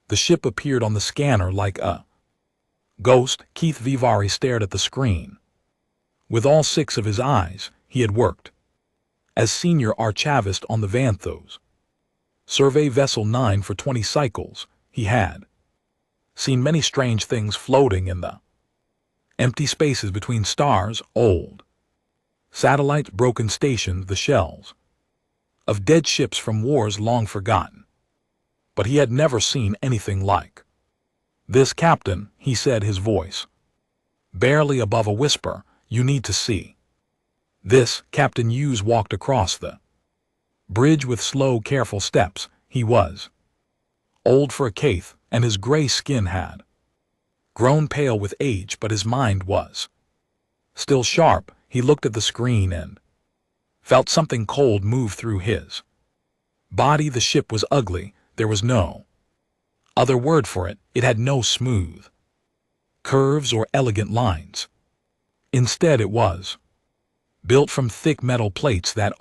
The ship appeared on the scanner like a ghost. Keith Vivari stared at the screen. With all 6 of his eyes, he had worked as senior archivist on the Vanthos. Survey Vessel 9 for 20 cycles. He had seen many strange things floating in the empty spaces between stars, old satellites, broken stations, the shells of dead ships from wars long forgotten. But he had never seen anything like this. Captain, he said, his voice barely above a whisper, you need to see this. Captain Hughes walked across the bridge with slow, careful steps. He was old for a Caith, and his gray skin had grown pale with age, but his mind was still sharp. He looked at the screen and felt something cold move through his body. The ship was ugly. There was no other word for it. It had no smooth curves or elegant lines. Instead, it was built from thick metal plates that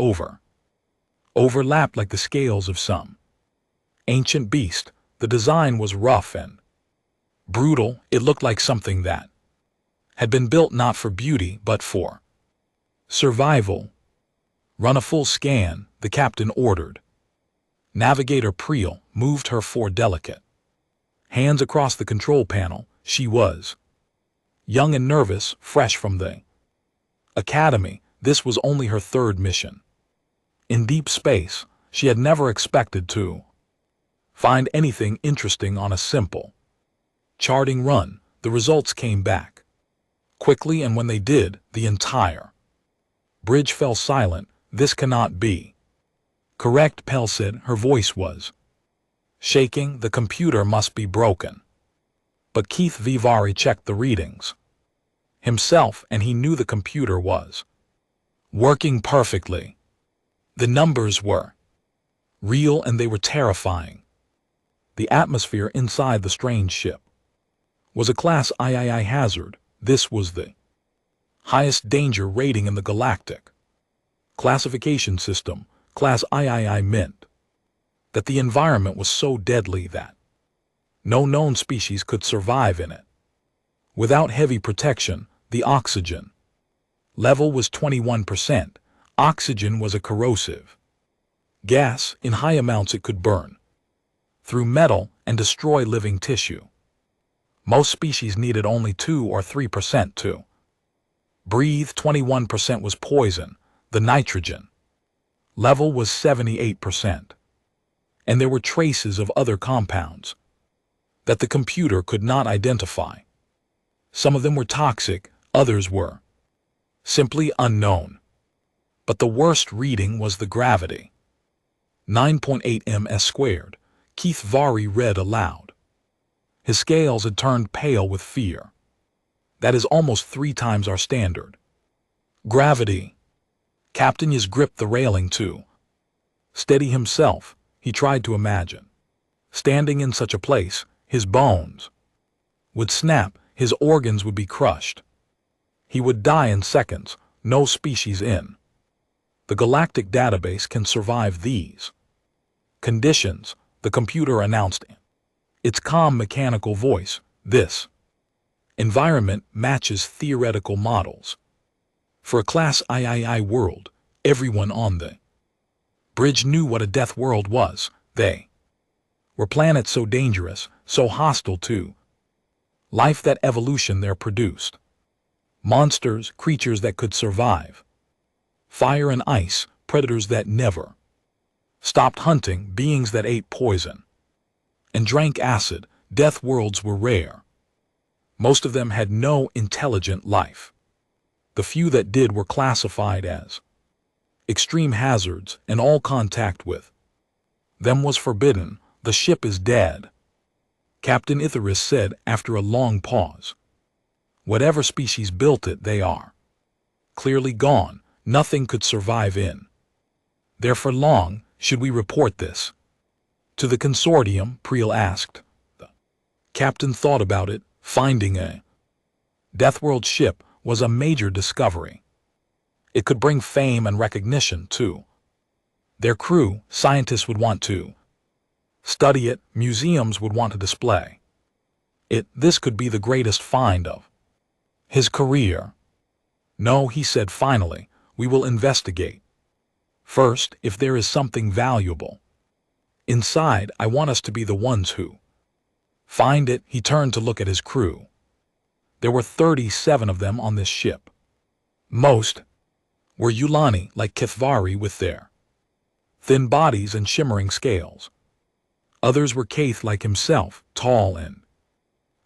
overlapped like the scales of some ancient beast. The design was rough and brutal. It looked like something that had been built not for beauty but for survival. Run a full scan, the captain ordered. Navigator Priel moved her 4 delicate hands across the control panel. She was young and nervous, fresh from the academy. This was only her 3rd mission. In deep space, she had never expected to find anything interesting on a simple charting run. The results came back quickly, and when they did, the entire bridge fell silent. This cannot be correct, Pell said. Her voice was shaking. The computer must be broken. But Keith Vivari checked the readings himself, and he knew the computer was working perfectly. The numbers were real, and they were terrifying. The atmosphere inside the strange ship was a Class III hazard. This was the highest danger rating in the galactic classification system. Class III meant that the environment was so deadly that no known species could survive in it. Without heavy protection, the oxygen level was 21%. Oxygen was a corrosive gas. In high amounts it could burn through metal and destroy living tissue. Most species needed only 2 or 3% to breathe. 21% was poison. The nitrogen level was 78%. And there were traces of other compounds that the computer could not identify. Some of them were toxic, others were simply unknown. But the worst reading was the gravity. 9.8 ms squared. Keith Vivari read aloud. His scales had turned pale with fear. That is almost 3 times our standard gravity. Captain Hughes gripped the railing to steady himself. He tried to imagine standing in such a place. His bones would snap. His organs would be crushed. He would die in seconds. No species in the galactic database can survive these conditions, the computer announced in its calm mechanical voice. This environment matches theoretical models. For a Class III world, everyone on the bridge knew what a death world was. They were planets so dangerous, so hostile to life that evolution there produced monsters, creatures that could survive fire and ice, predators that never stopped hunting, beings that ate poison and drank acid. Death worlds were rare. Most of them had no intelligent life. The few that did were classified as extreme hazards, and all contact with them was forbidden. The ship is dead, Captain Itheris said after a long pause. Whatever species built it, they are clearly gone. Nothing could survive in there for long. Should we report this to the consortium? Priel asked. The captain thought about it. Finding a Deathworld ship was a major discovery. It could bring fame and recognition to their crew. Scientists would want to Study it, museums would want to display it. This could be the greatest find of his career. No, he said finally, we will investigate. First, if there is something valuable inside, I want us to be the ones who find it. He turned to look at his crew. There were 37 of them on this ship. Most were Yulani, like Kithvari, with their thin bodies and shimmering scales. Others were Kaith like himself, tall and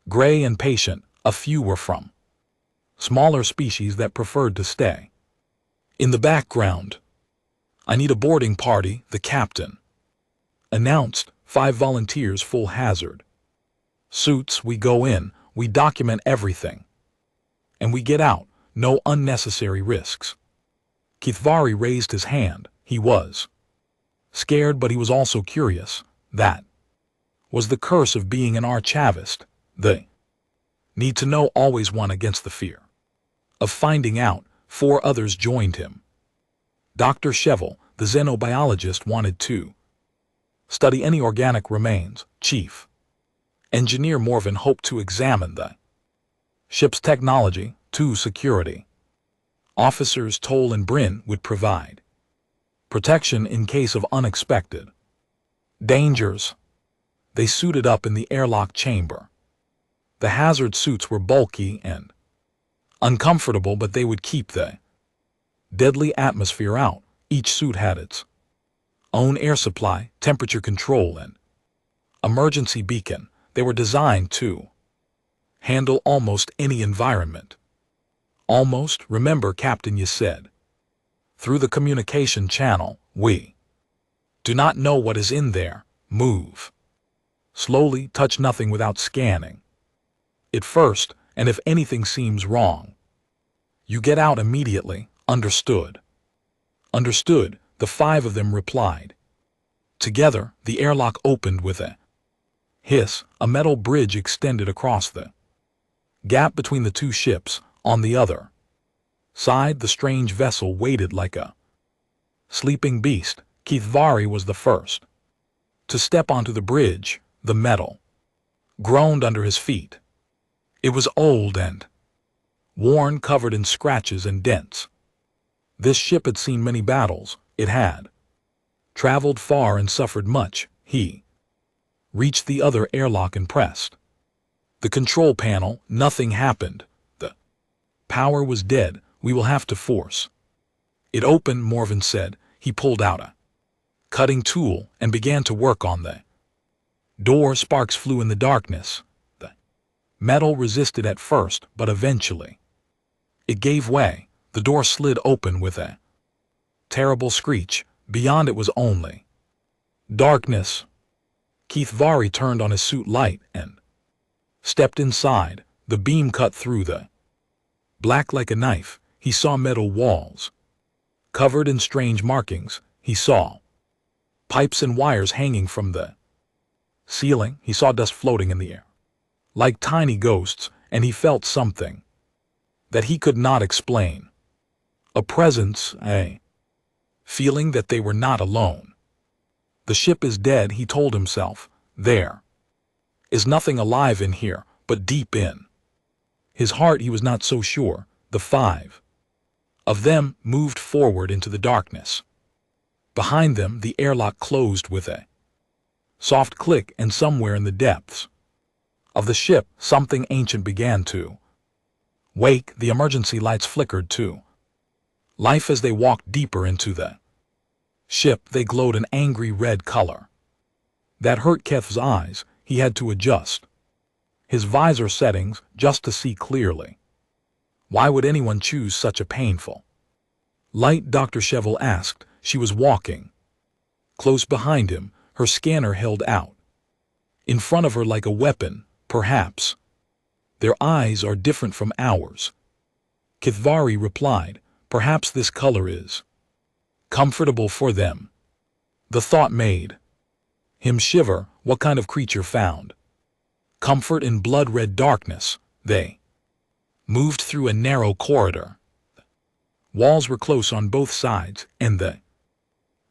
gray and patient. A few were from smaller species that preferred to stay in the background. I need a boarding party, the captain announced. 5 volunteers, full hazard suits. We go in, we document everything, and we get out. No unnecessary risks. Kithvari raised his hand. He was scared, but he was also curious. That was the curse of being an archavist. The need to know always won against the fear of finding out. 4 others joined him. Dr. Shevel, the xenobiologist, wanted to study any organic remains. Chief Engineer Morvan hoped to examine the ship's technology. 2 security officers, Toll and Bryn, would provide protection in case of unexpected dangers. They suited up in the airlock chamber. The hazard suits were bulky and uncomfortable, but they would keep the deadly atmosphere out. Each suit had its own air supply, temperature control, and emergency beacon. They were designed to handle almost any environment. Almost, remember, Captain, you said. Through the communication channel, we do not know what is in there. Move slowly, touch nothing without scanning it first, and if anything seems wrong, you get out immediately. Understood. Understood, the 5 of them replied. Together, the airlock opened with a hiss. A metal bridge extended across the gap between the 2 ships. On the other side, the strange vessel waited like a sleeping beast. Kithvari was the first to step onto the bridge. The metal groaned under his feet. It was old and worn, covered in scratches and dents. This ship had seen many battles. It had traveled far and suffered much. He reached the other airlock and pressed the control panel. Nothing happened. The power was dead. We will have to force it open, Morvan said. He pulled out a cutting tool and began to work on the door. Sparks flew in the darkness. The metal resisted at first, but eventually it gave way. The door slid open with a terrible screech. Beyond it was only darkness. Kithvari turned on his suit light and stepped inside. The beam cut through the black like a knife. He saw metal walls covered in strange markings. He saw pipes and wires hanging from the ceiling. He saw dust floating in the air like tiny ghosts, and he felt something that he could not explain. A presence, a feeling that they were not alone. The ship is dead, he told himself. There is nothing alive in here, but deep in his heart he was not so sure. The 5 of them moved forward into the darkness. Behind them, the airlock closed with a soft click, and somewhere in the depths of the ship, something ancient began to wake. The emergency lights flickered to life as they walked deeper into the ship. They glowed an angry red color that hurt Keth's eyes. He had to adjust his visor settings just to see clearly. Why would anyone choose such a painful light? Dr. Shevel asked. She was walking close behind him, her scanner held out in front of her like a weapon. Perhaps their eyes are different from ours. Kithvari replied. Perhaps this color is comfortable for them. The thought made him shiver. What kind of creature found comfort in blood-red darkness? They moved through a narrow corridor. Walls were close on both sides, and the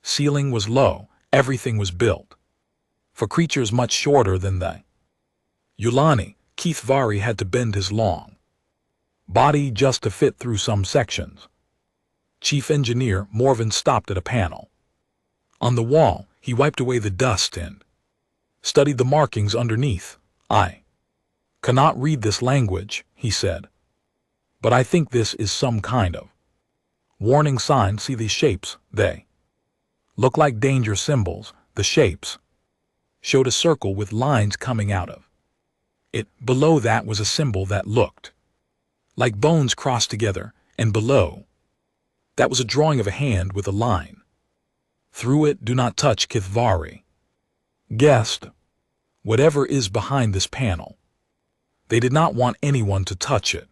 ceiling was low. Everything was built For creatures much shorter than they. Yulani, Keith Vari had to bend his long body just to fit through some sections. Chief Engineer Morvan stopped at a panel. On the wall, he wiped away the dust and studied the markings underneath. I cannot read this language, he said. But I think this is some kind of warning sign. See these shapes? They look like danger symbols. The shapes showed a circle with lines coming out of it. Below that was a symbol that looked like bones crossed together, and below that was a drawing of a hand with a line through it. Do not touch, Kithvari guessed. Whatever is behind this panel. They did not want anyone to touch it.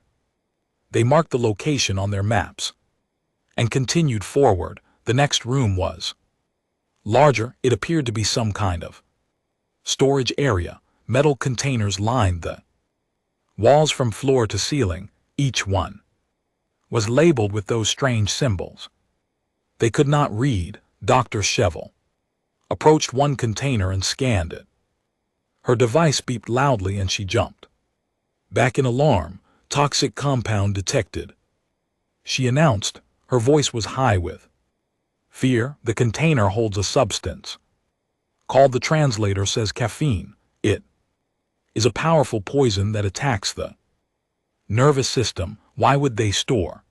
They marked the location on their maps and continued forward. The next room was larger. It appeared to be some kind of storage area. Metal containers lined the walls from floor to ceiling. Each one was labeled with those strange symbols. They could not read. Dr. Shevel approached one container and scanned it. Her device beeped loudly and she jumped back in alarm. Toxic compound detected, she announced. Her voice was high with fear. The container holds a substance called, the translator says, caffeine. It is a powerful poison that attacks the nervous system. Why would they store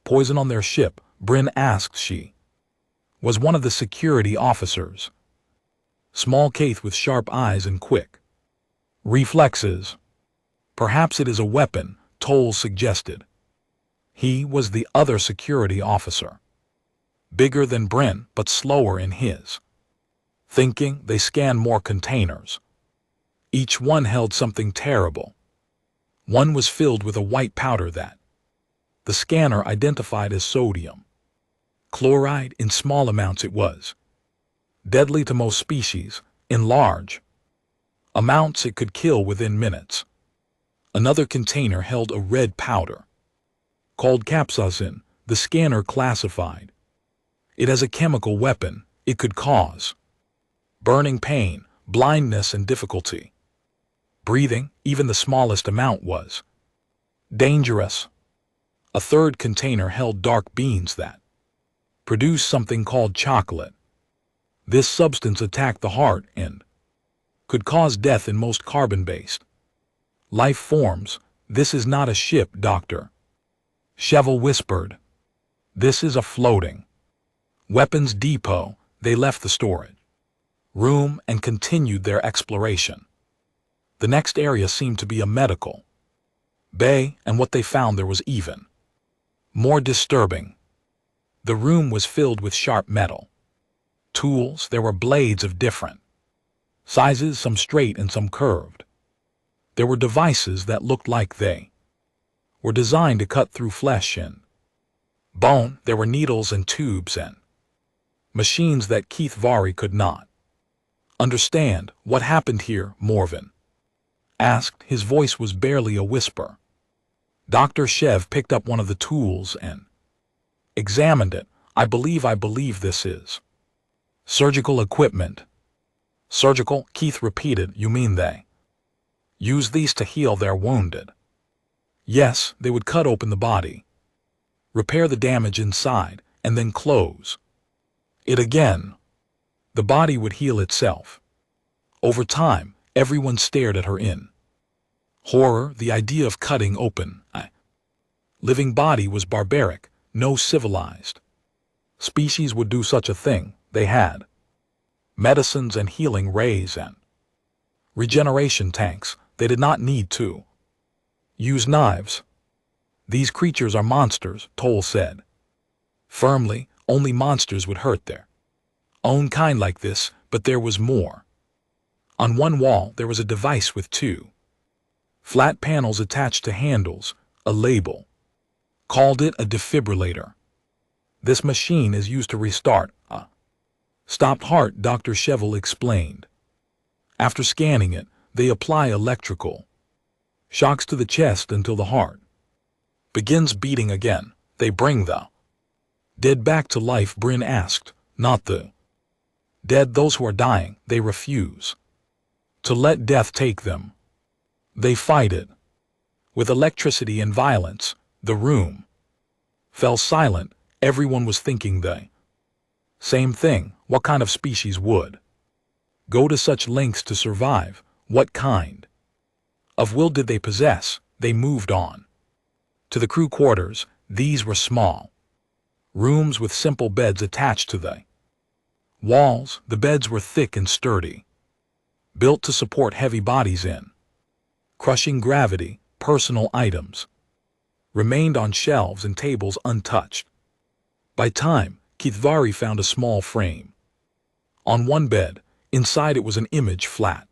poison on their ship? Bryn asked. She was one of the security officers. Small Keith with sharp eyes and quick reflexes. Perhaps it is a weapon, Toll suggested. He was the other security officer. Bigger than Bryn, but slower in his thinking. They scanned more containers. Each one held something terrible. One was filled with a white powder that the scanner identified as sodium chloride. In small amounts it was deadly to most species. In large amounts it could kill within minutes. Another container held a red powder called capsaicin. The scanner classified it as a chemical weapon. It could cause burning pain, blindness, and difficulty breathing. Even the smallest amount was dangerous. A third container held dark beans that produced something called chocolate. This substance attacked the heart and could cause death in most carbon-based life forms. This is not a ship, Dr. Shevel whispered. This is a floating weapons depot. They left the storage room and continued their exploration. The next area seemed to be a medical bay, and what they found there was even more disturbing. The room was filled with sharp metal tools. There were blades of different sizes, some straight and some curved. There were devices that looked like they were designed to cut through flesh and bone. There were needles and tubes and machines that Keith Vari could not understand. What happened here? Morvan asked. His voice was barely a whisper. Dr. Shev picked up one of the tools and examined it. I believe this is surgical equipment. Surgical? Keith repeated. You mean they use these to heal their wounded? Yes, they would cut open the body, repair the damage inside, and then close it again. The body would heal itself. Over time, everyone stared at her in horror. The idea of cutting open a living body was barbaric. No civilized species would do such a thing. They had medicines and healing rays and regeneration tanks. They did not need to use knives. These creatures are monsters, Toll said firmly. Only monsters would hurt their own kind like this, but there was more. On one wall there was a device with two flat panels attached to handles. A label called it a defibrillator. This machine is used to restart a stopped heart, Dr. Shevel explained. After scanning it, they apply electrical shocks to the chest until the heart begins beating again. They bring the dead back to life, Bryn asked. Not the Dead those who are dying, they refuse to let death take them. They fight it. With electricity and violence, the room fell silent. Everyone was thinking the same thing. What kind of species would go to such lengths to survive? What kind of will did they possess? They moved on to the crew quarters. These were small rooms with simple beds attached to the walls. The beds were thick and sturdy, built to support heavy bodies in crushing gravity. Personal items remained on shelves and tables untouched. By time, Kithvari found a small frame on one bed. Inside it was an image, flat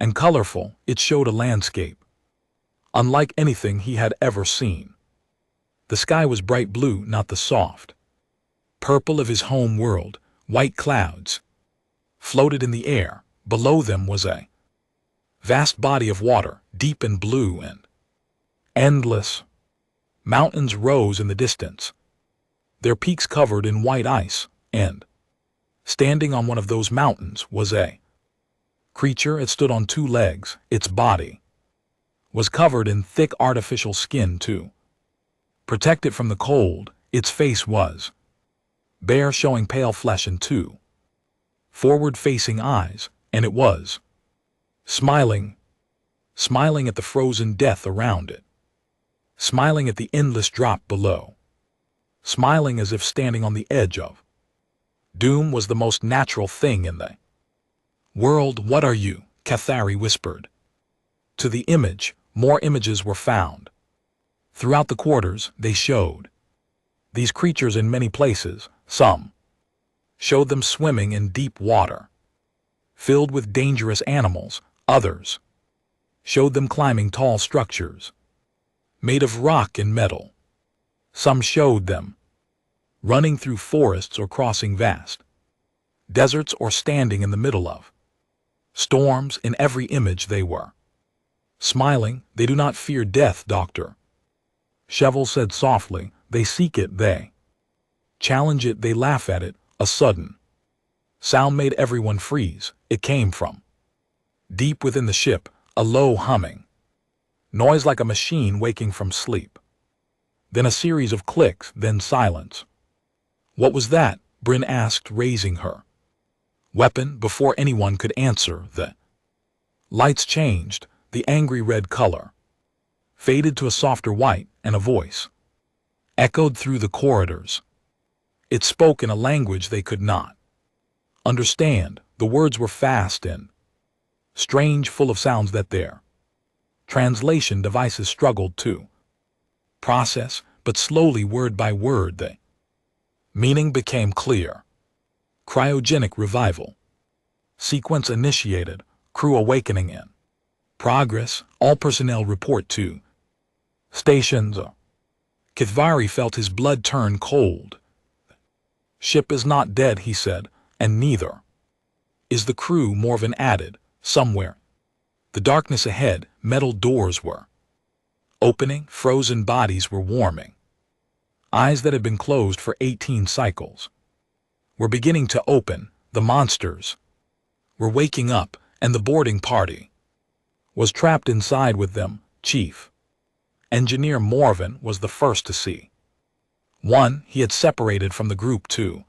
and colorful. It showed a landscape unlike anything he had ever seen. The sky was bright blue, not the soft purple of his home world. White clouds floated in the air. Below them was a vast body of water, deep and blue and endless. Mountains rose in the distance, their peaks covered in white ice, and standing on one of those mountains was a creature. It stood on two legs. Its body was covered in thick artificial skin to protect it from the cold. Its face was bare, showing pale flesh and two forward-facing eyes, and it was smiling at the frozen death around it, smiling at the endless drop below, smiling as if standing on the edge of doom. Was the most natural thing in the world. What are you? Kithvari whispered to the image. More images were found throughout the quarters. They showed these creatures in many places. Some showed them swimming in deep water, filled with dangerous animals. Others showed them climbing tall structures made of rock and metal. Some showed them running through forests or crossing vast deserts or standing in the middle of storms. In every image they were smiling. They do not fear death, Dr. Cheval said softly. They seek it. They challenge it. They laugh at it. A sudden sound made everyone freeze. It came from deep within the ship, a low humming noise like a machine waking from sleep. Then a series of clicks, then silence. What was that? Bryn asked, raising her weapon. Before anyone could answer, the lights changed. The angry red color faded to a softer white, and a voice echoed through the corridors. It spoke in a language they could not understand. The words were fast and strange, full of sounds that their translation devices struggled to process, but slowly, word by word, the meaning became clear. Cryogenic revival. Sequence initiated. Crew awakening in progress. All personnel report to stations. Kithvari felt his blood turn cold. Ship is not dead, he said, and neither is the crew. Morven added, somewhere the darkness ahead, metal doors were opening. Frozen bodies were warming. Eyes that had been closed for 18 cycles were beginning to open. The monsters were waking up, and the boarding party was trapped inside with them. Chief Engineer Morven was the first to see one. He had separated from the group to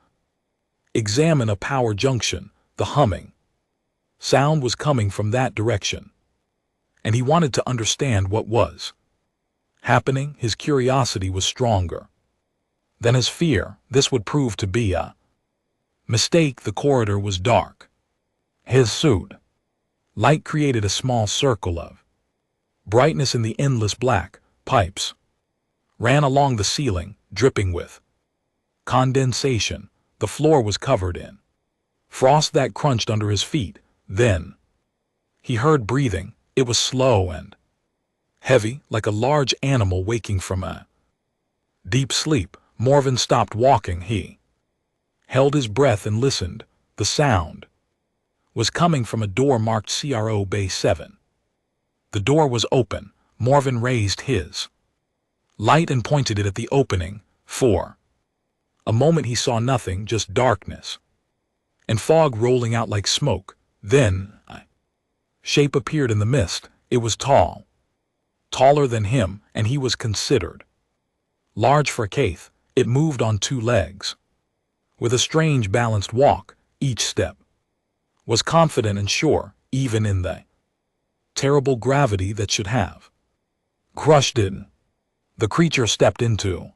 examine a power junction. The humming sound was coming from that direction, and he wanted to understand what was happening. His curiosity was stronger than his fear. This would prove to be a mistake. The corridor was dark. His suit light created a small circle of brightness in the endless black. Pipes ran along the ceiling, dripping with condensation. The floor was covered in frost that crunched under his feet. Then he heard breathing. It was slow and heavy, like a large animal waking from a deep sleep. Morven stopped walking. He held his breath and listened. The sound was coming from a door marked CRO Bay 7. The door was open. Morven raised his light and pointed it at the opening. For a moment he saw nothing, just darkness and fog rolling out like smoke. Then a shape appeared in the mist. It was tall, taller than him, and he was considered large for Kaith. It moved on two legs, with a strange balanced walk. Each step was confident and sure, even in the terrible gravity that should have crushed it. The creature stepped into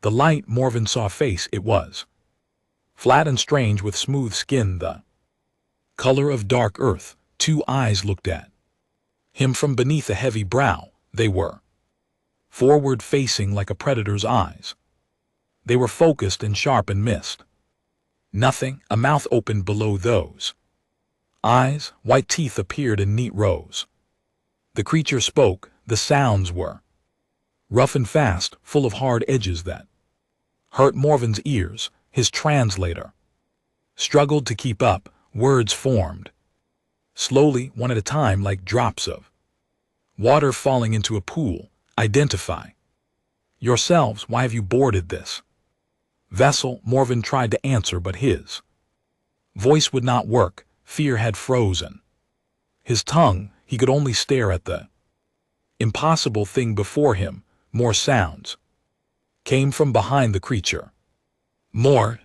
the light. Morven saw a face. It was flat and strange, with smooth skin, the color of dark earth. Two eyes looked at him from beneath a heavy brow. They were forward-facing like a predator's eyes. They were focused and sharp and missed nothing. A mouth opened below those eyes. White teeth appeared in neat rows. The creature spoke. The sounds were rough and fast, full of hard edges that hurt Morven's ears. His translator struggled to keep up. Words formed slowly, one at a time, like drops of water falling into a pool. Identify yourselves. Why have you boarded this vessel? Morven tried to answer, but his voice would not work. Fear had frozen his tongue. He could only stare at the impossible thing before him. More sounds came from behind the creature. More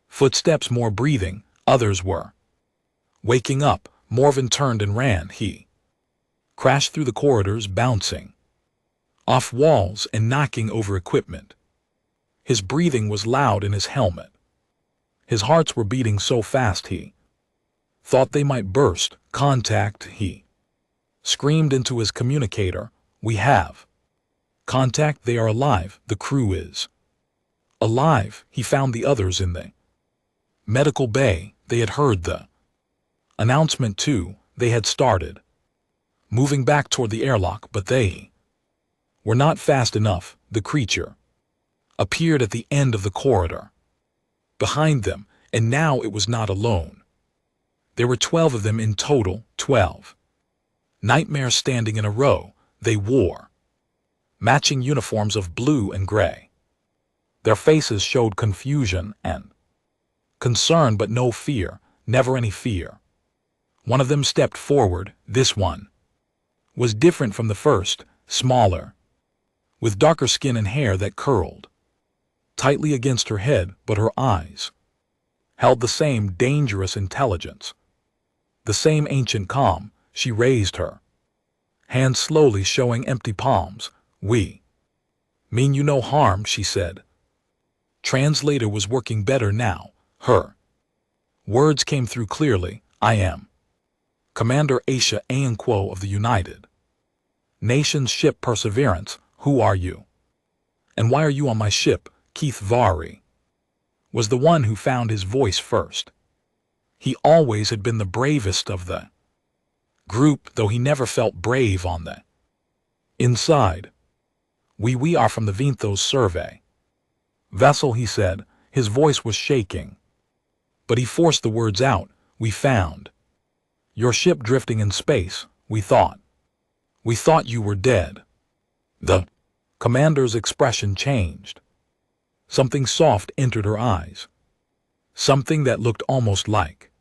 footsteps, more breathing. Others were waking up. Morven turned and ran. He crashed through the corridors, bouncing off walls and knocking over equipment. His breathing was loud in his helmet. His hearts were beating so fast he thought they might burst. Contact, he screamed into his communicator. We have contact. They are alive. The crew is alive. He found the others in the medical bay. They had heard the announcement too. They had started moving back toward the airlock, but they were not fast enough. The creature appeared at the end of the corridor behind them, and now it was not alone. There were 12 of them in total. 12 nightmares standing in a row. They wore matching uniforms of blue and gray. Their faces showed confusion and concern, but no fear. Never any fear. One of them stepped forward. This one was different from the first. Smaller, with darker skin and hair that curled tightly against her head, but her eyes held the same dangerous intelligence, the same ancient calm. She raised her hand slowly, showing empty palms. We mean you no harm, she said. Translator was working better now. Her words came through clearly. I am Commander Aisha Ayanquo of the United Nations ship Perseverance. Who are you? And why are you on my ship? Keith Vari was the one who found his voice first. He always had been the bravest of the group, though he never felt brave on the inside. We are from the Vinthos survey vessel, he said. His voice was shaking, but he forced the words out. We found your ship drifting in space. We thought you were dead. The commander's expression changed. Something soft entered her eyes. Something that looked almost like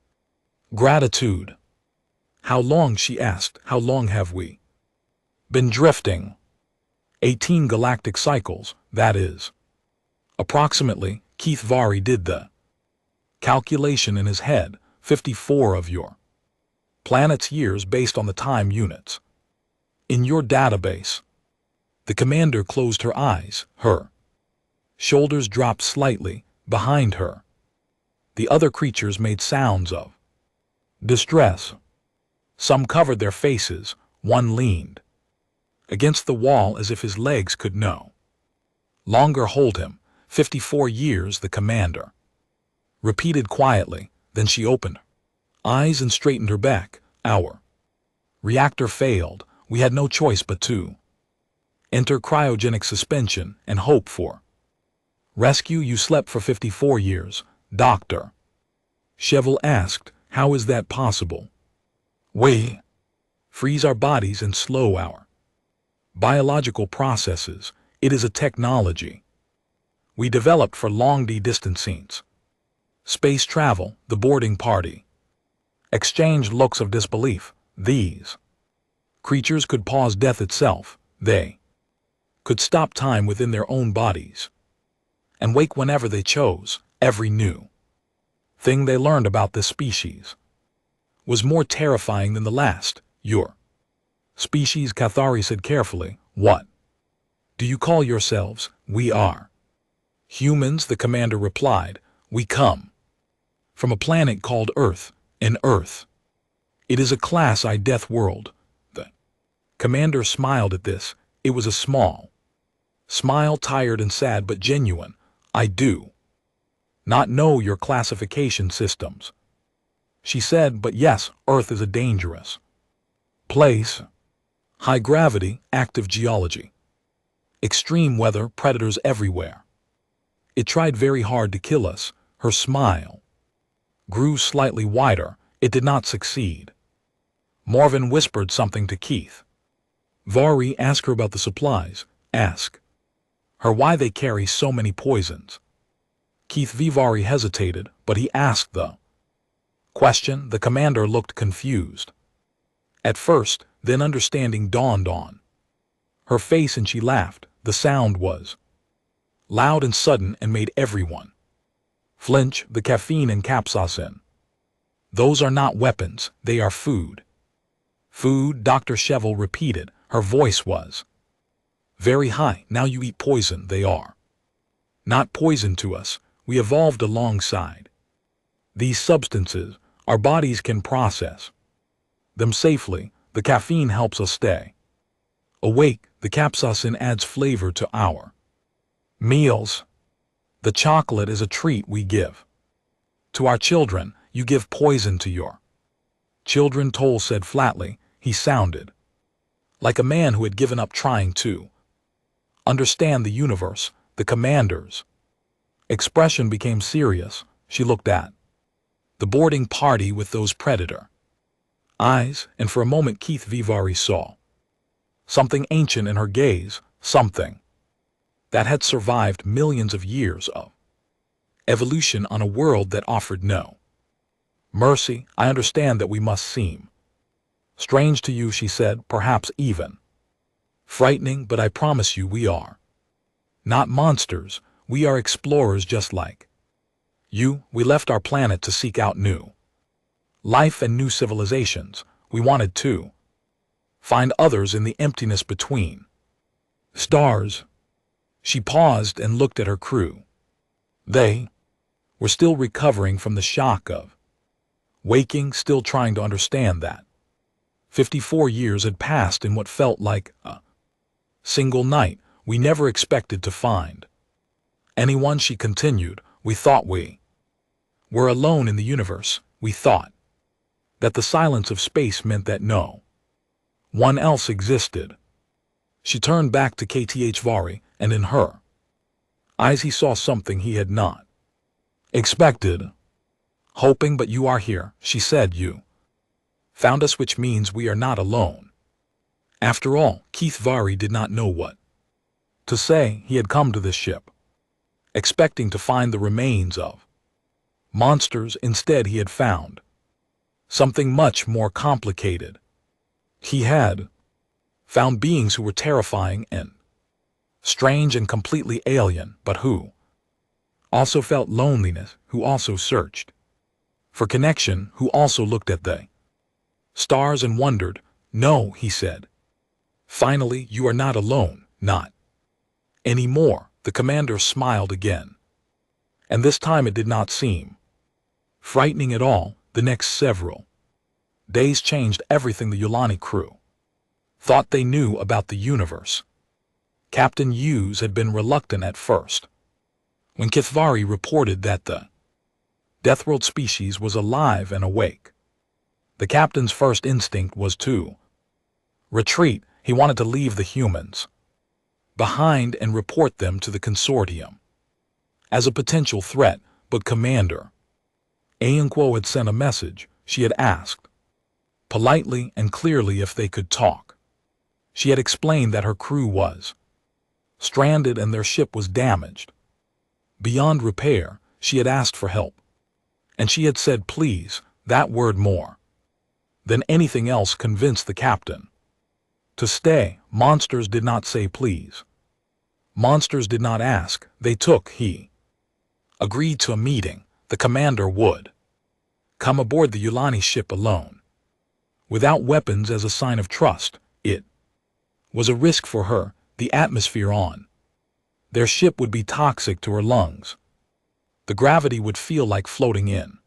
gratitude. How long, she asked, how long have we been drifting? 18 galactic cycles, that is. Approximately. Keith Vari did the calculation in his head. 54 of your planet's years based on the time units in your database. The commander closed her eyes. Her shoulders dropped slightly behind her. The other creatures made sounds of distress. Some covered their faces. One leaned against the wall as if his legs could no longer hold him. 54 years, the commander repeated quietly. Then she opened eyes and straightened her back. Our reactor failed. We had no choice but to enter cryogenic suspension and hope for rescue. You slept for 54 years, Dr. Cheval asked. How is that possible? We freeze our bodies and slow our biological processes. It is a technology we developed for long-distance scenes. Space travel, the boarding party. Exchanged looks of disbelief. These creatures could pause death itself. They could stop time within their own bodies and wake whenever they chose. Every new thing they learned about this species was more terrifying than the last. Your species, Cathari said carefully. What do you call yourselves? We are humans, the commander replied. We come from a planet called Earth. In Earth, it is a Class I death world. The commander smiled at this. It was a small smile, tired and sad but genuine. I do not know your classification systems, she said, but yes, Earth is a dangerous place. High gravity, active geology, extreme weather, predators everywhere. It tried very hard to kill us. Her smile grew slightly wider. It did not succeed. Marvin whispered something to Keith. Vari, ask her about the supplies. Ask her why they carry so many poisons. Keith Vivari hesitated, but he asked the question. The commander looked confused at first, then understanding dawned on her face and she laughed. The sound was loud and sudden and made everyone flinch. The caffeine and capsaicin. Those are not weapons, they are food. Food, Dr. Cheval repeated. Her voice was very high. Now you eat poison. They are not poison to us. We evolved alongside these substances. Our bodies can process them safely. The caffeine helps us stay awake. The capsaicin adds flavor to our meals. The chocolate is a treat we give to our children. You give poison to your children, Toll said flatly. He sounded like a man who had given up trying to understand the universe. The commander's expression became serious. She looked at the boarding party with those predator eyes, and for a moment Keith Vivari saw something ancient in her gaze, something that had survived millions of years of evolution on a world that offered no mercy. I understand that we must seem strange to you, she said, perhaps even frightening, but I promise you we are not monsters. We are explorers just like you. We left our planet to seek out new life and new civilizations. We wanted to find others in the emptiness between stars. She paused and looked at her crew. They were still recovering from the shock of waking, still trying to understand that 54 years had passed in what felt like a single night. We never expected to find anyone, she continued. We thought we were alone in the universe. We thought that the silence of space meant that no one else existed. She turned back to KTH Vari, and in her eyes he saw something he had not expected. Hoping, but you are here, she said. You found us, which means we are not alone. After all, Keith Vari did not know what to say. He had come to this ship expecting to find the remains of monsters. Instead, he had found something much more complicated. He had found beings who were terrifying and strange and completely alien, but who also felt loneliness, who also searched for connection, who also looked at the stars and wondered. No, he said. Finally, you are not alone, not anymore. The commander smiled again, and this time it did not seem frightening at all. The next several days changed everything. The Yulani crew thought they knew about the universe. Captain Hughes had been reluctant at first. When Kithvari reported that the Deathworld species was alive and awake, the captain's first instinct was to retreat. He wanted to leave the humans behind and report them to the consortium as a potential threat, but Commander Ayanquo had sent a message. She had asked politely and clearly if they could talk. She had explained that her crew was stranded and their ship was damaged beyond repair. She had asked for help And she had said please, that word more than anything else convinced the captain to stay. Monsters did not say please. Monsters did not ask, they took. He agreed to a meeting. The commander would come aboard the Yulani ship alone, without weapons, as a sign of trust. It was a risk for her. The atmosphere on their ship would be toxic to her lungs. The gravity would feel like floating in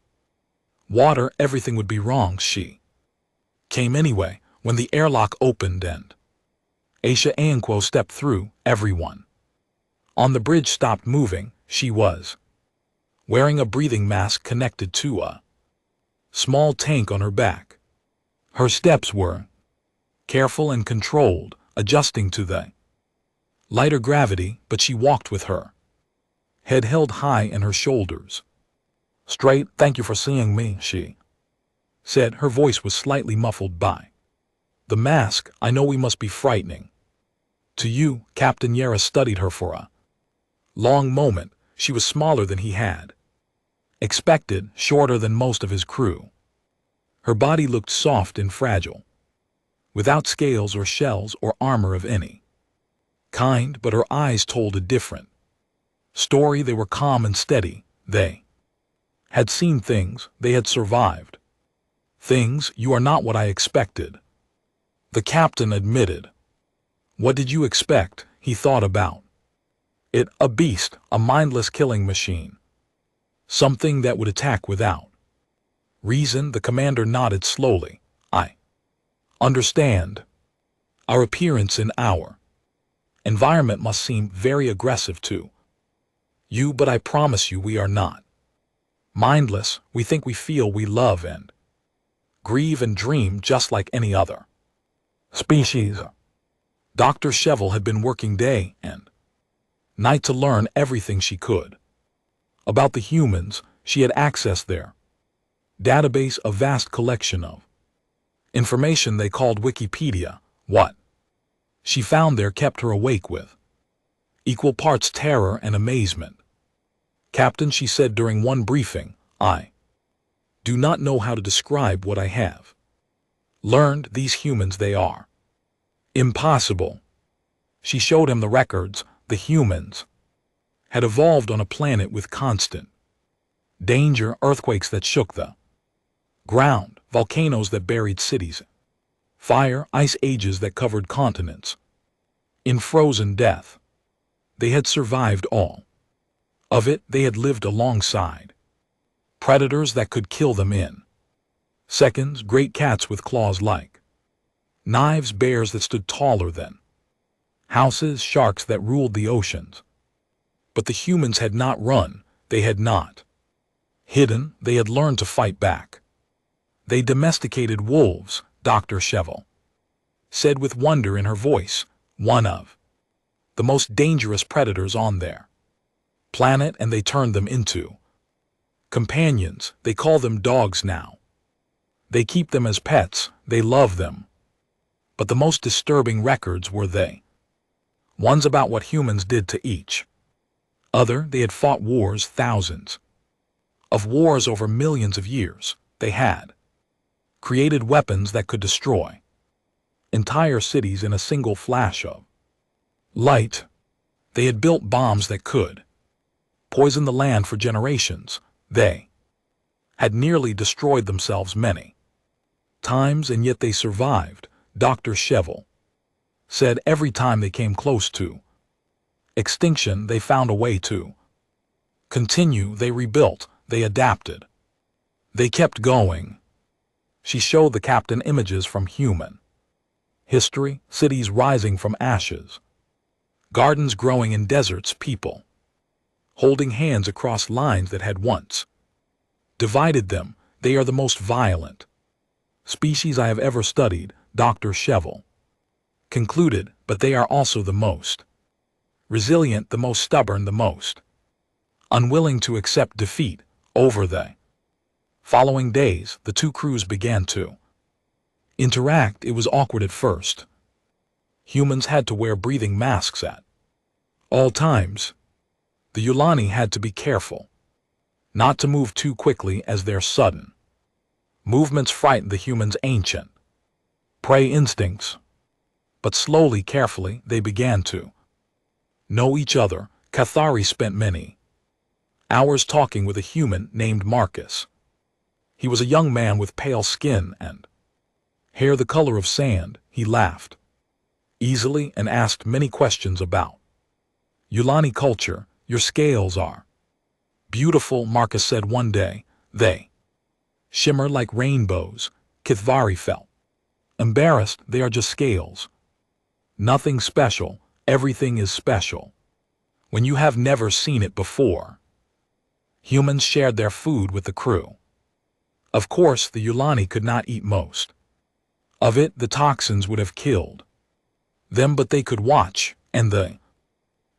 water. Everything would be wrong. She came anyway. When the airlock opened and Aisha Anquo stepped through, everyone on the bridge stopped moving. She was wearing a breathing mask connected to a small tank on her back. Her steps were careful and controlled, adjusting to the lighter gravity, but she walked with her head held high and her shoulders straight. Thank you for seeing me, she said. Her voice was slightly muffled by the mask. I know we must be frightening to you. Captain Yara studied her for a long moment. She was smaller than he had expected, shorter than most of his crew. Her body looked soft and fragile, without scales or shells or armor of any kind, but her eyes told a different story. They were calm and steady. They had seen things. They had survived things. You are not what I expected, the captain admitted. What did you expect? He thought about it. A beast, a mindless killing machine. Something that would attack without reason. The commander nodded slowly. I understand. Our appearance in our environment must seem very aggressive to you, but I promise you we are not mindless. We think, we feel, we love and grieve and dream just like any other species. Dr. Cheval had been working day and night to learn everything she could about the humans. She had accessed their database, a vast collection of information they called Wikipedia. What she found there kept her awake with equal parts terror and amazement. Captain, she said during one briefing, I do not know how to describe what I have learned. These humans, they are impossible. She showed him the records. The humans had evolved on a planet with constant danger, earthquakes that shook the ground, volcanoes that buried cities, fire, ice ages that covered continents in frozen death. They had survived all of it. They had lived alongside predators that could kill them in seconds, great cats with claws like knives, bears that stood taller than houses, sharks that ruled the oceans. But the humans had not run. They had not hidden. They had learned to fight back. They domesticated wolves, Dr. Cheval said with wonder in her voice, one of the most dangerous predators on their planet, and they turned them into companions. They call them dogs now. They keep them as pets. They love them. But the most disturbing records were they ones about what humans did to each other. They had fought wars, thousands of wars over millions of years. They had created weapons that could destroy entire cities in a single flash of light. They had built bombs that could poison the land for generations. They had nearly destroyed themselves many times, and yet they survived, Dr. Cheval said. Every time they came close to extinction, they found a way to continue. They rebuilt. They adapted. They kept going. She showed the captain images from human history, cities rising from ashes, gardens growing in deserts, people holding hands across lines that had once divided them. They are the most violent species I have ever studied, Dr. Cheval concluded, but they are also the most resilient, the most stubborn, the most unwilling to accept defeat. Over the following days, the two crews began to interact. It was awkward at first. Humans had to wear breathing masks at all times. The Yulani had to be careful. not to move too quickly as their sudden movements frightened the humans' ancient prey instincts. But slowly, carefully, they began to know each other. Cathari spent many hours talking with a human named Marcus. He was a young man with pale skin and hair the color of sand. He laughed easily and asked many questions about Yulani culture. Your scales are beautiful, Marcus said one day. They shimmer like rainbows. Cathari felt embarrassed. They are just scales. Nothing special. Everything is special when you have never seen it before. Humans shared their food with the crew. Of course, the Yulani could not eat most of it. The toxins would have killed them, but they could watch, and the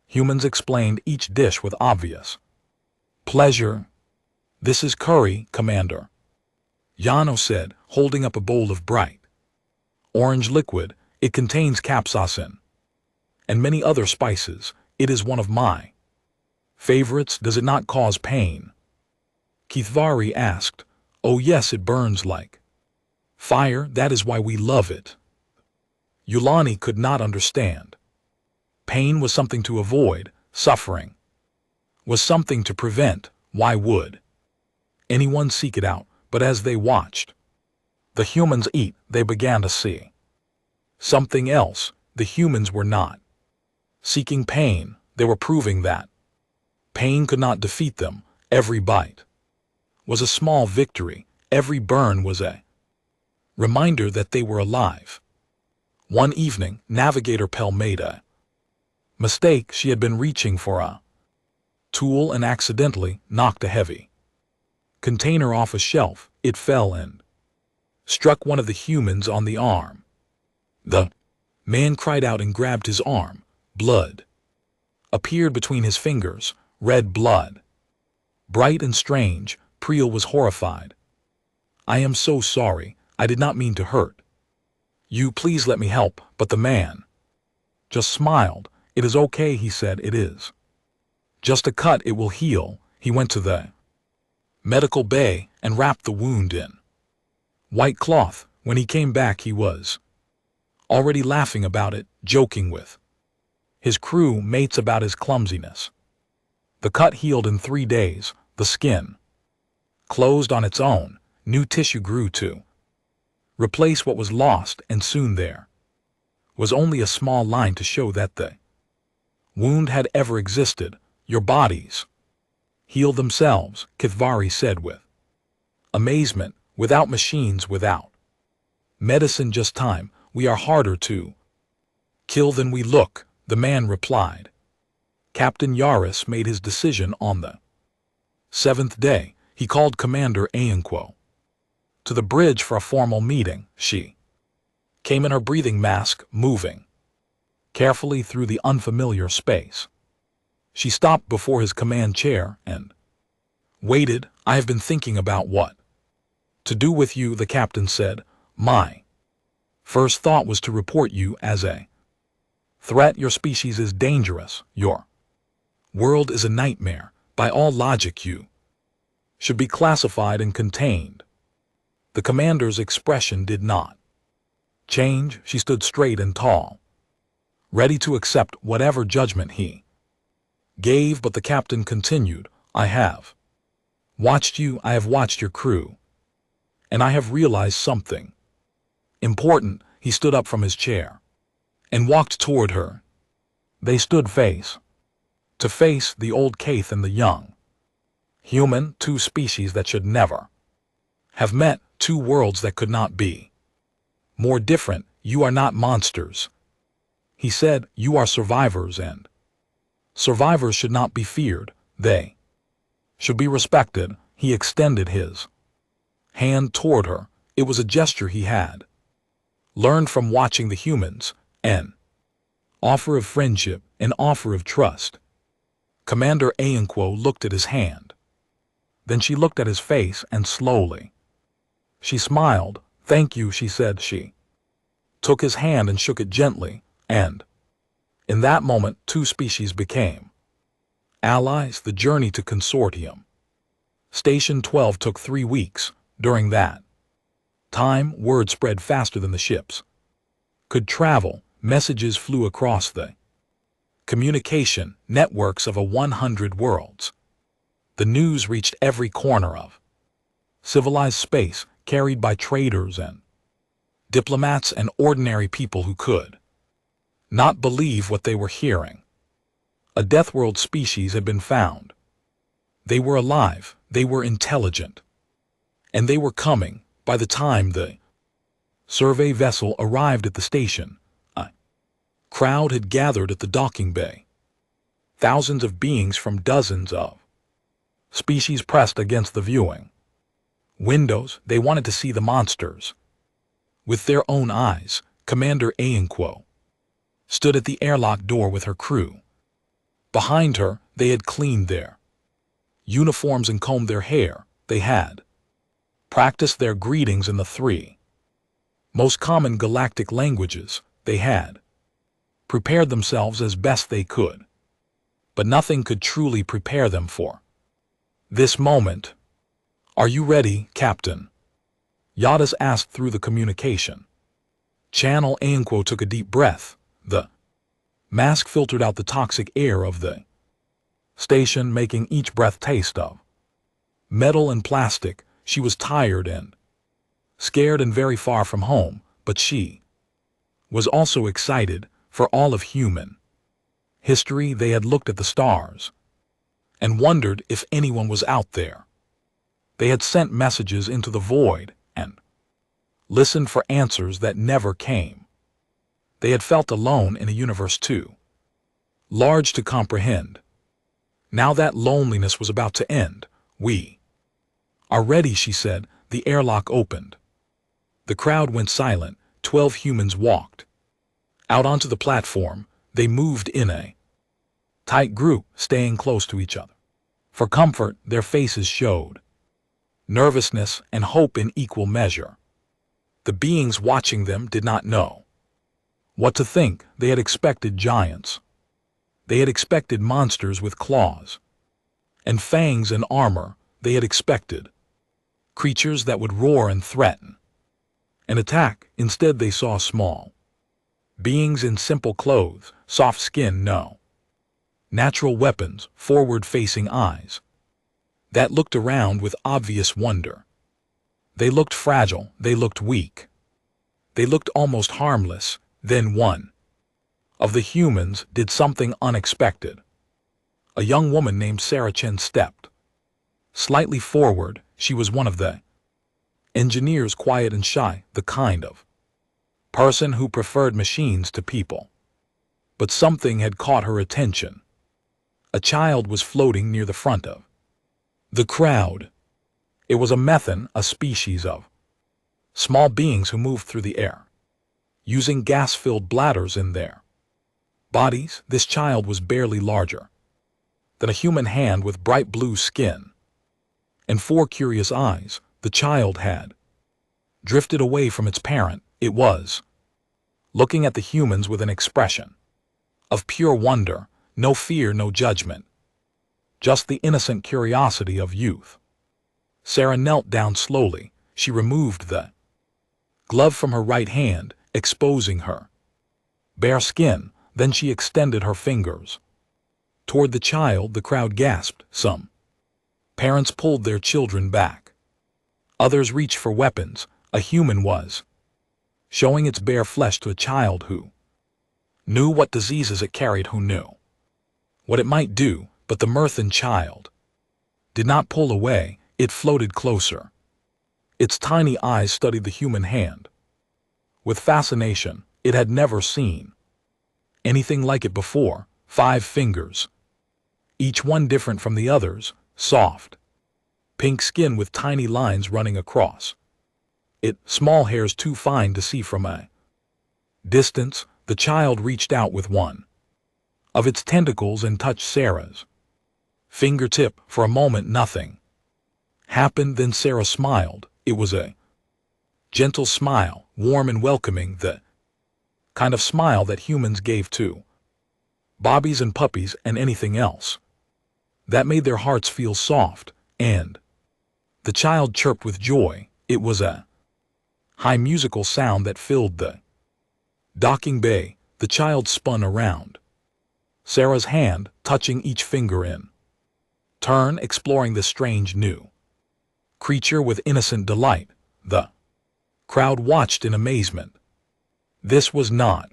humans explained each dish with obvious pleasure. This is curry, Commander, Yano said, holding up a bowl of bright orange liquid. It contains capsaicin and many other spices. It is one of my favorites. Does it not cause pain? Cathari asked. Oh yes, it burns like fire. That is why we love it. Yulani could not understand. Pain was something to avoid. Suffering was something to prevent. Why would anyone seek it out? But as they watched the humans eat, they began to see something else. The humans were not seeking pain. They were proving that pain could not defeat them. Every bite was a small victory. Every burn was a reminder that they were alive. One evening, Navigator Pell made a mistake. She had been reaching for a tool and accidentally knocked a heavy container off a shelf. It fell and struck one of the humans on the arm. The man cried out and grabbed his arm. Blood appeared between his fingers. Red blood. Bright and strange. Priel was horrified. I am so sorry. I did not mean to hurt you. Please let me help. But the man just smiled. It is okay, he said. It is just a cut. It will heal. He went to the medical bay and wrapped the wound in white cloth. When he came back, he was already laughing about it, joking with his crew mates about his clumsiness. The cut healed in 3 days. The skin closed on its own. New tissue grew to replace what was lost, and soon there was only a small line to show that the wound had ever existed. Your bodies heal themselves, Cathari said with amazement. Without machines, without medicine, just time. We are harder to kill than we look, the man replied. Captain Yaris made his decision on the 7th day. He called Commander Ayanquo to the bridge for a formal meeting. She came in her breathing mask, moving carefully through the unfamiliar space. She stopped before his command chair and waited. I have been thinking about what to do with you, the captain said. My first thought was to report you as a threat. Your species is dangerous. Your world is a nightmare. By all logic, you should be classified and contained. The commander's expression did not change. She stood straight and tall, ready to accept whatever judgment he gave. But the captain continued, I have watched you. I have watched your crew. And I have realized something important. He stood up from his chair and walked toward her. They stood face to face, the old Kaith and the young human, 2 species that should never have met, 2 worlds that could not be more different. You are not monsters, he said. You are survivors, and survivors should not be feared. They should be respected. He extended his hand toward her. It was a gesture he had learned from watching the humans, an offer of friendship, an offer of trust. Commander Ayanquo looked at his hand. Then she looked at his face, and slowly she smiled. Thank you, she said. She took his hand and shook it gently, and in that moment 2 species became allies. The journey to consortium Station 12 took 3 weeks. During that time, word spread faster than the ships could travel. Messages flew across the communication networks of 100 worlds. The news reached every corner of civilized space, carried by traders and diplomats and ordinary people who could not believe what they were hearing. A Deathworld species had been found. They were alive, they were intelligent, and they were coming. By the time the survey vessel arrived at the station, a crowd had gathered at the docking bay. Thousands of beings from dozens of species pressed against the viewing windows. They wanted to see the monsters with their own eyes. Commander Aenquo stood at the airlock door with her crew. Behind her, they had cleaned their uniforms and combed their hair. They had practiced their greetings in the 3 most common galactic languages. They had prepared themselves as best they could, but nothing could truly prepare them for this moment. "Are you ready, Captain?" Yadis asked through the communication channel. Aenquo took a deep breath. The mask filtered out the toxic air of the station, making each breath taste of metal and plastic. She was tired and scared and very far from home, but she was also excited for all of human history. They had looked at the stars and wondered if anyone was out there. They had sent messages into the void and listened for answers that never came. They had felt alone in a universe too large to comprehend. Now that loneliness was about to end. "We are ready," she said. The airlock opened. The crowd went silent. 12 humans walked out onto the platform. They moved in a tight group, staying close to each other. For comfort, their faces showed nervousness and hope in equal measure. The beings watching them did not know what to think. They had expected giants. They had expected monsters with claws and fangs and armor. They had expected creatures that would roar and threaten and attack. Instead, they saw small beings in simple clothes, soft skin, no natural weapons, forward-facing eyes that looked around with obvious wonder. They looked fragile, they looked weak, they looked almost harmless. Then one of the humans did something unexpected. A young woman named Sarah Chen stepped slightly forward. She was one of the engineers, quiet and shy, the kind of person who preferred machines to people. But something had caught her attention. A child was floating near the front of the crowd. It was a methan, a species of small beings who moved through the air, using gas-filled bladders in their bodies. This child was barely larger than a human hand, with bright blue skin and 4 curious eyes. The child had drifted away from its parent. It was looking at the humans with an expression of pure wonder, no fear, no judgment, just the innocent curiosity of youth. Sarah knelt down slowly. She removed the glove from her right hand, exposing her bare skin. Then she extended her fingers toward the child. The crowd gasped. Some parents pulled their children back. Others reached for weapons. A human was showing its bare flesh to a child who knew what diseases it carried, who knew what it might do. But the Murthan child did not pull away. It floated closer. Its tiny eyes studied the human hand with fascination. It had never seen anything like it before. 5 fingers, each one different from the others, soft pink skin with tiny lines running across it, small hairs too fine to see from a distance. The child reached out with one of its tentacles and touched Sarah's fingertip. For a moment nothing happened. Then Sarah smiled. It was a gentle smile, warm and welcoming, the kind of smile that humans gave to bobbies and puppies and anything else that made their hearts feel soft and The child chirped with joy. It was a high musical sound that filled the docking bay. The child spun around, Sarah's hand touching each finger in turn, exploring the strange new creature with innocent delight. The crowd watched in amazement. This was not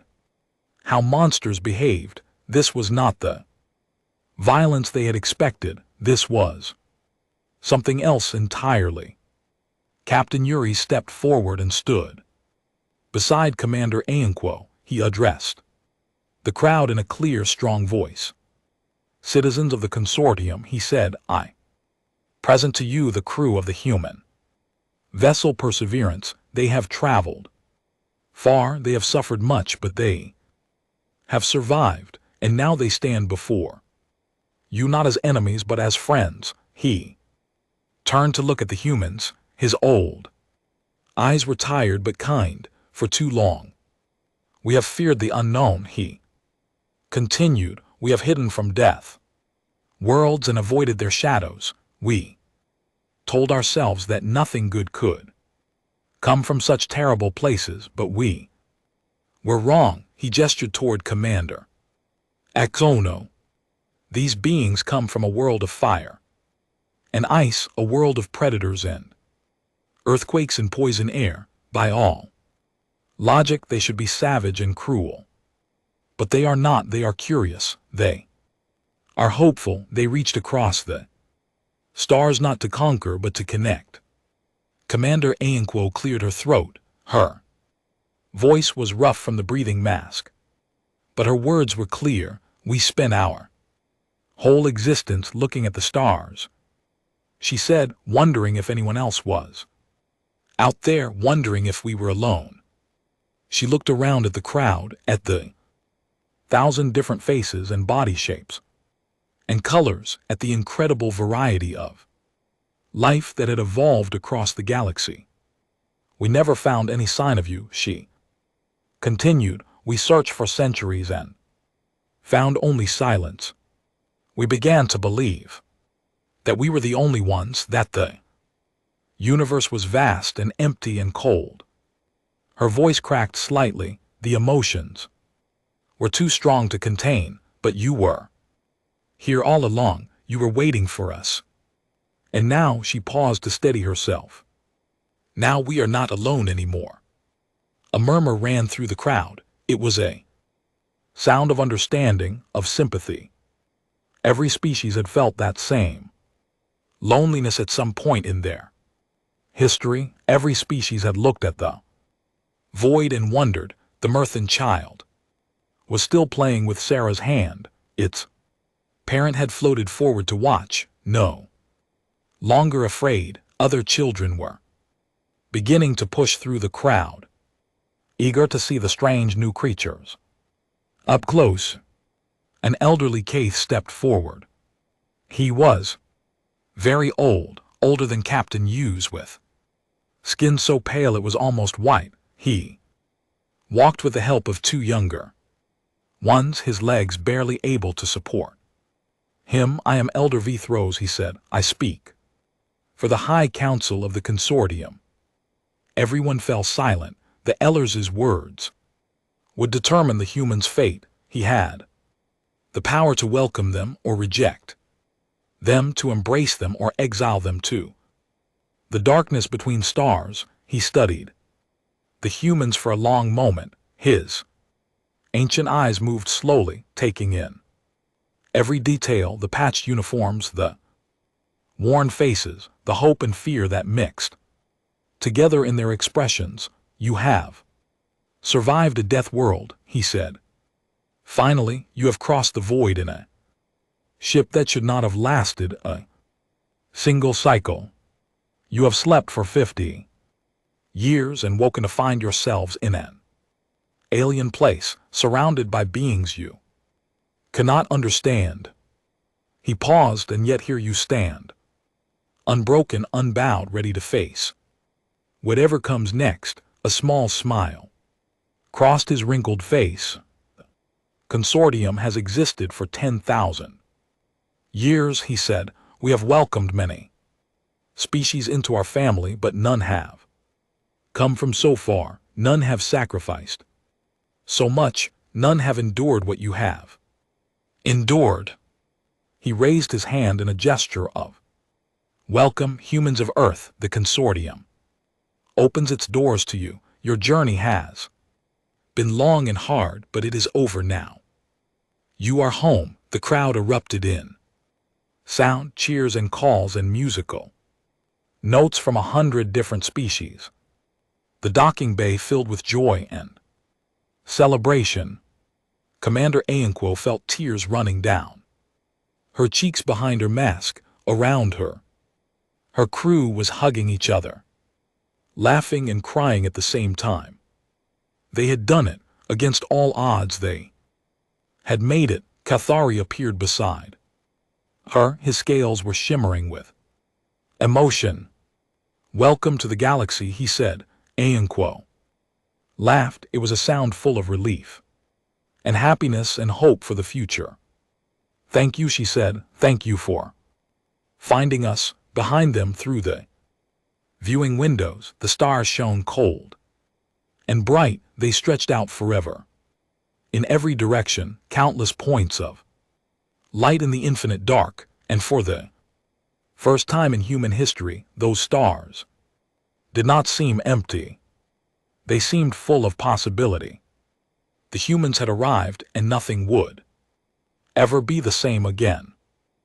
how monsters behaved. This was not the violence they had expected. This was something else entirely. Captain Yuri stepped forward and stood beside Commander Aenquo. He addressed the crowd in a clear, strong voice. Citizens of the consortium, he said, I present to you the crew of the human vessel Perseverance. They have traveled far, they have suffered much, but they have survived, and now they stand before you not as enemies but as friends. He turned to look at the humans. His old eyes were tired but kind. For too long we have feared the unknown, he continued. We have hidden from death worlds and avoided their shadows. We told ourselves that nothing good could come from such terrible places, but we were wrong. He gestured toward Commander Axono. These beings come from a world of fire and ice, a world of predators and earthquakes and poison air. By all logic, they should be savage and cruel. But they are not. They are curious. They are hopeful. They reached across the stars not to conquer but to connect. Commander Aenquo cleared her throat. Her voice was rough from the breathing mask, but her words were clear. We spent our whole existence looking at the stars, she said, wondering if anyone else was out there, wondering if we were alone. She looked around at the crowd, at the 1,000 different faces and body shapes and colors, at the incredible variety of life that had evolved across the galaxy. We never found any sign of you, she continued. We searched for centuries and found only silence. We began to believe that we were the only ones, that the universe was vast and empty and cold. Her voice cracked slightly. The emotions were too strong to contain. But you were here all along. You were waiting for us. And now, she paused to steady herself. Now we are not alone anymore. A murmur ran through the crowd. It was a sound of understanding, of sympathy. Every species had felt that same loneliness at some point in their history. Every species had looked at the void and wondered. The Mirthan child was still playing with Sarah's hand. Its parent had floated forward to watch. No longer afraid, other children were beginning to push through the crowd, eager to see the strange new creatures up close. An elderly Kaith stepped forward. He was very old, older than Captain Hughes, with skin so pale it was almost white. He walked with the help of two younger ones, his legs barely able to support him. I am Elder Vithros, he said. I speak for the High Council of the Consortium. Everyone fell silent. The Ellers's words would determine the humans' fate. He had the power to welcome them or reject them, to embrace them or exile them too. The darkness between stars. He studied the humans for a long moment. His ancient eyes moved slowly, taking in every detail, the patched uniforms, the worn faces, the hope and fear that mixed together in their expressions. You have survived a death world, he said. Finally, you have crossed the void in a ship that should not have lasted a single cycle. You have slept for 50 years and woken to find yourselves in an alien place, surrounded by beings you cannot understand. He paused, and yet here you stand, unbroken, unbowed, ready to face whatever comes next. A small smile crossed his wrinkled face. Consortium has existed for 10,000 years, he said. We have welcomed many Species into our family, but none have come from so far, none have sacrificed so much, none have endured what you have endured. He raised his hand in a gesture of welcome, humans of Earth. The consortium opens its doors to you. Your journey has been long and hard, but it is over now. You are home. The crowd erupted in sound, cheers, and calls, and musical notes from 100 different species. The docking bay filled with joy and celebration. Commander Ayanquo felt tears running down her cheeks behind her mask. Around her, her crew was hugging each other, laughing and crying at the same time. They had done it. Against all odds, they had made it. Cathari appeared beside her. His scales were shimmering with emotion. Welcome to the galaxy, he said. Ayanquo laughed. It was a sound full of relief and happiness and hope for the future. Thank you, she said. Thank you for finding us. Behind them, through the viewing windows, the stars shone cold and bright. They stretched out forever. In every direction, countless points of light in the infinite dark, and for the first time in human history, those stars did not seem empty. They seemed full of possibility. The humans had arrived, and nothing would ever be the same again.